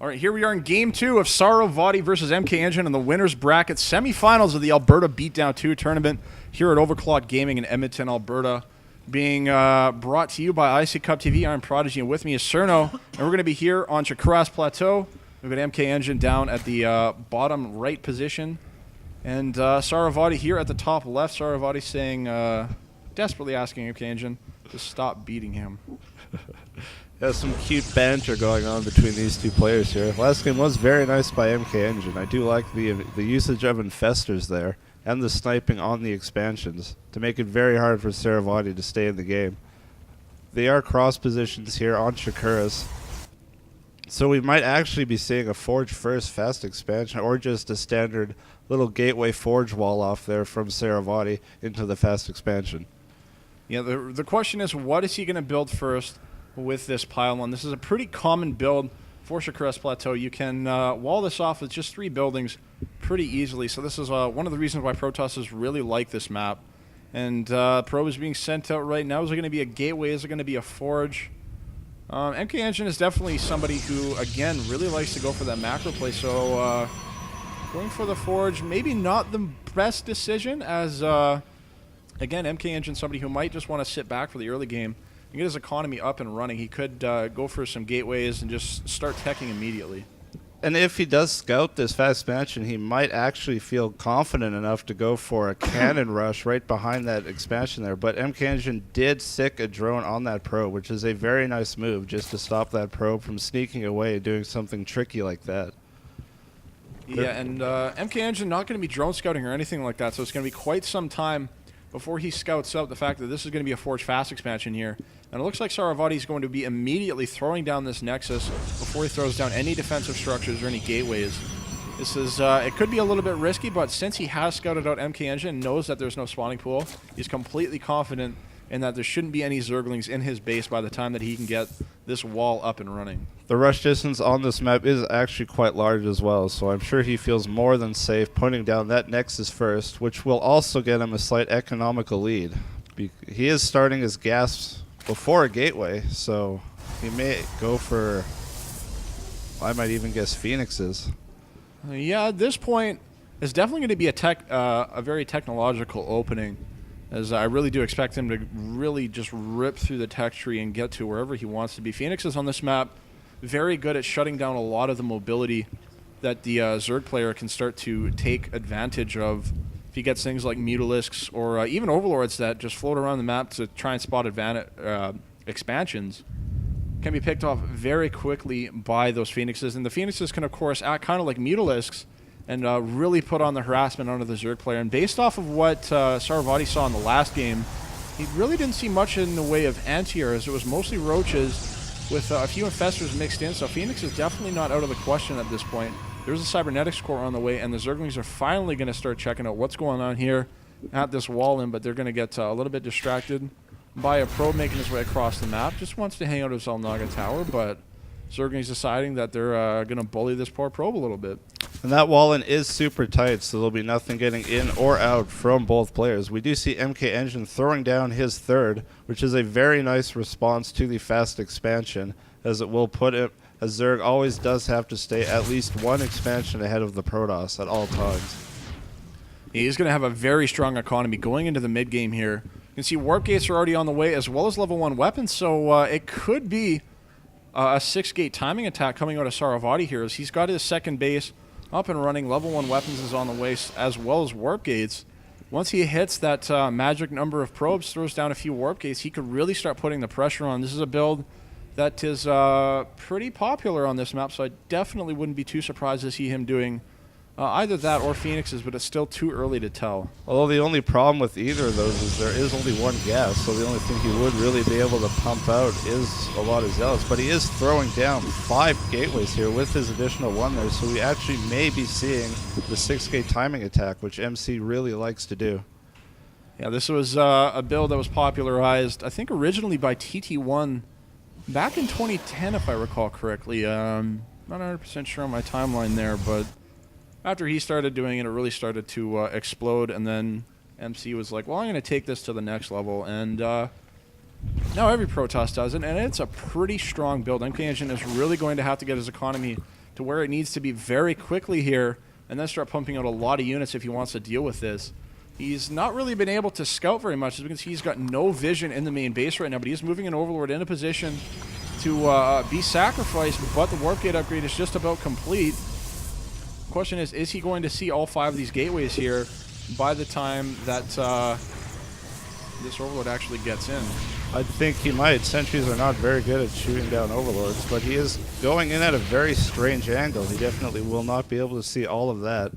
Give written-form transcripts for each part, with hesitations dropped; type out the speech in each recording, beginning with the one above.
All right, here we are in Game 2 of XSaroVati versus xSixMkengyn in the winner's bracket semifinals of the Alberta Beatdown 2 tournament here at OverKlocked Gaming in Edmonton, Alberta. Being brought to you by iCCup TV. I'm prodiG, and with me is Cirno, and we're going to be here on Chakras Plateau. We've got xSixMkengyn down at the bottom right position, and XSaroVati here at the top left. XSaroVati saying, desperately asking xSixMkengyn to stop beating him. Yeah, some cute banter going on between these two players here. Last game was very nice by xSixMkengyn. I do like the usage of infestors there and the sniping on the expansions to make it very hard for XSaroVati to stay in the game. They are cross positions here on Chakras, so we might actually be seeing a Forge first fast expansion or just a standard little gateway Forge wall off there from XSaroVati into the fast expansion. Yeah, the question is, what is he going to build first with this pylon? This is a pretty common build for Chakras Plateau. You can wall this off with just 3 buildings pretty easily. So this is one of the reasons why Protosses really like this map. And probe is being sent out right now. Is it going to be a gateway? Is it going to be a Forge? xSixMkengyn is definitely somebody who, again, really likes to go for that macro play. So going for the Forge, maybe not the best decision, as again, xSixMkengyn is somebody who might just want to sit back for the early game and get his economy up and running. He could go for some gateways and just start teching immediately. And if he does scout this fast expansion, he might actually feel confident enough to go for a cannon rush right behind that expansion there. But xSixMkengyn did sick a drone on that probe, which is a very nice move just to stop that probe from sneaking away, doing something tricky like that. Yeah, and xSixMkengyn not going to be drone scouting or anything like that, so it's going to be quite some time before he scouts out the fact that this is going to be a Forge fast expansion here. And it looks like XSaroVati is going to be immediately throwing down this Nexus before he throws down any defensive structures or any gateways. This is, it could be a little bit risky, but since he has scouted out xSixMkengyn and knows that there's no spawning pool, he's completely confident in that there shouldn't be any Zerglings in his base by the time that he can get this wall up and running. The rush distance on this map is actually quite large as well, so I'm sure he feels more than safe putting down that Nexus first, which will also get him a slight economical lead. He is starting his gas before a gateway, so he may go for, I might even guess, Phoenixes. Yeah, at this point, it's definitely going to be a very technological opening, as I really do expect him to really just rip through the tech tree and get to wherever he wants to be. Phoenixes on this map, very good at shutting down a lot of the mobility that the Zerg player can start to take advantage of. If he gets things like Mutalisks or even Overlords that just float around the map to try and spot expansions, can be picked off very quickly by those Phoenixes. And the Phoenixes can, of course, act kind of like Mutalisks and really put on the harassment onto the Zerg player. And based off of what XSaroVati saw in the last game, he really didn't see much in the way of anti-airs. It was mostly roaches with a few infestors mixed in, so Phoenix is definitely not out of the question at this point. There's a cybernetics core on the way, and the Zerglings are finally going to start checking out what's going on here at this wall in, but they're going to get a little bit distracted by a probe making his way across the map. Just wants to hang out at Zelnaga Tower, but Zerglings deciding that they're going to bully this poor probe a little bit. And that wall-in is super tight, so there'll be nothing getting in or out from both players. We do see xSixMkengyn throwing down his third, which is a very nice response to the fast expansion, as it will put it, as Zerg always does have to stay at least one expansion ahead of the Protoss at all times. He's going to have a very strong economy going into the mid-game here. You can see warp gates are already on the way, as well as level 1 weapons, so it could be a 6-gate timing attack coming out of XSaroVati here, as he's got his second base up and running. Level 1 weapons is on the way, as well as warp gates. Once he hits that magic number of probes, throws down a few warp gates, he could really start putting the pressure on. This is a build that is pretty popular on this map, so I definitely wouldn't be too surprised to see him doing either that or Phoenixes, but it's still too early to tell. Although the only problem with either of those is there is only one gas, so the only thing he would really be able to pump out is a lot of Zealots. But he is throwing down 5 gateways here with his additional 1 there, so we actually may be seeing the 6-gate timing attack, which MC really likes to do. Yeah, this was a build that was popularized, I think, originally by TT1 back in 2010, if I recall correctly. Not 100% sure on my timeline there, but after he started doing it, it really started to explode, and then MC was like, well, I'm going to take this to the next level, and now every Protoss does it, and it's a pretty strong build. xSixMkengyn is really going to have to get his economy to where it needs to be very quickly here, and then start pumping out a lot of units if he wants to deal with this. He's not really been able to scout very much, as we can see he's got no vision in the main base right now, but he's moving an Overlord in a position to be sacrificed, but the Warp Gate upgrade is just about complete. The question is he going to see all 5 of these gateways here by the time that this Overlord actually gets in? I think he might. Sentries are not very good at shooting down Overlords, but he is going in at a very strange angle. He definitely will not be able to see all of that.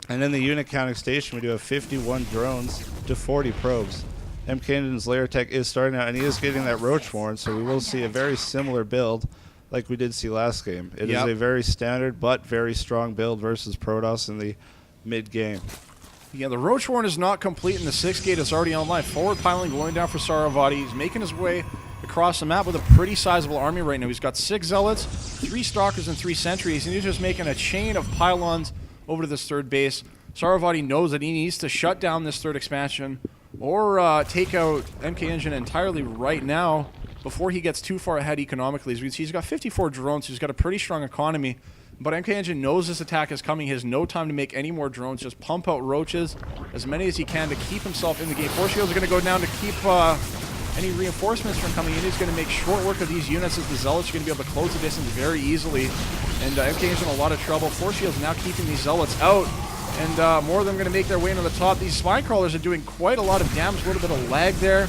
And in the unit counting station, we do have 51 drones to 40 probes. MKengyn's layer tech is starting out, and he is getting that Roach Warren, so we will see a very similar build like we did see last game. It is a very standard but very strong build versus Protoss in the mid-game. Yeah, the Roach Warren is not complete, and the 6th gate is already online. Forward piling going down for RevSaroVati. He's making his way across the map with a pretty sizable army right now. He's got 6 Zealots, 3 Stalkers, and 3 Sentries, and he's just making a chain of pylons over to this 3rd base. RevSaroVati knows that he needs to shut down this 3rd expansion or take out MKengyn entirely right now before he gets too far ahead economically. As we can see, he's got 54 drones, so he's got a pretty strong economy. But MKengyn knows this attack is coming. He has no time to make any more drones. Just pump out roaches, as many as he can, to keep himself in the game. Force shields are going to go down to keep any reinforcements from coming in. He's going to make short work of these units, as the Zealots are going to be able to close the distance very easily. And MKengyn's in a lot of trouble. Force shields now keeping these Zealots out. And more of them are going to make their way into the top. These spine crawlers are doing quite a lot of damage. A little bit of lag there.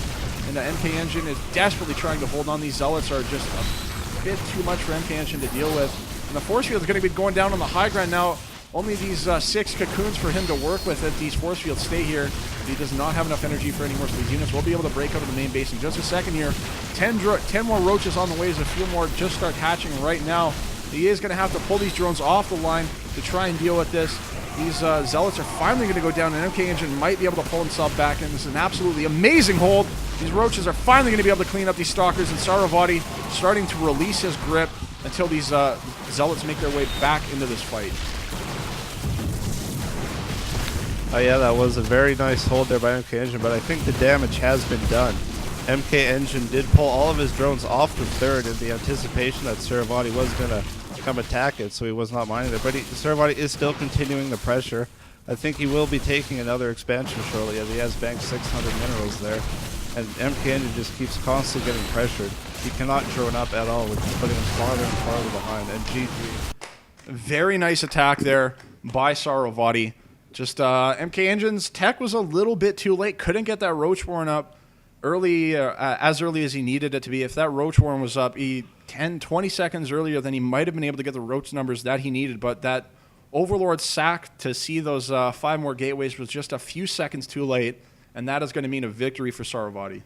And MKengyn is desperately trying to hold on. These Zealots are just a bit too much for MKengyn to deal with. And the force field is going to be going down on the high ground now. Only these 6 cocoons for him to work with if these force fields stay here. He does not have enough energy for any more, so these units will be able to break out of the main base in just a second here. 10 more roaches on the way as a few more just start hatching right now. He is going to have to pull these drones off the line to try and deal with this. These Zealots are finally going to go down, and MKengyn might be able to pull himself back in. This is an absolutely amazing hold. These roaches are finally going to be able to clean up these Stalkers, and RevSaroVati starting to release his grip until these Zealots make their way back into this fight. Oh yeah, that was a very nice hold there by MKengyn, but I think the damage has been done. MKengyn did pull all of his drones off the 3rd in the anticipation that RevSaroVati was going to come attack it, so he was not minding it. But RevSaroVati is still continuing the pressure. I think he will be taking another expansion shortly, as he has banked 600 minerals there. And MKengyn just keeps constantly getting pressured. He cannot drone up at all, which is putting him farther and farther behind. And GG. Very nice attack there by RevSaroVati. Just MKengyn's tech was a little bit too late. Couldn't get that Roach Warren up early, as early as he needed it to be. If that Roach Warren was up 10, 20 seconds earlier, then he might have been able to get the Roach numbers that he needed. But that Overlord sack to see those 5 more gateways was just a few seconds too late. And that is going to mean a victory for RevSaroVati.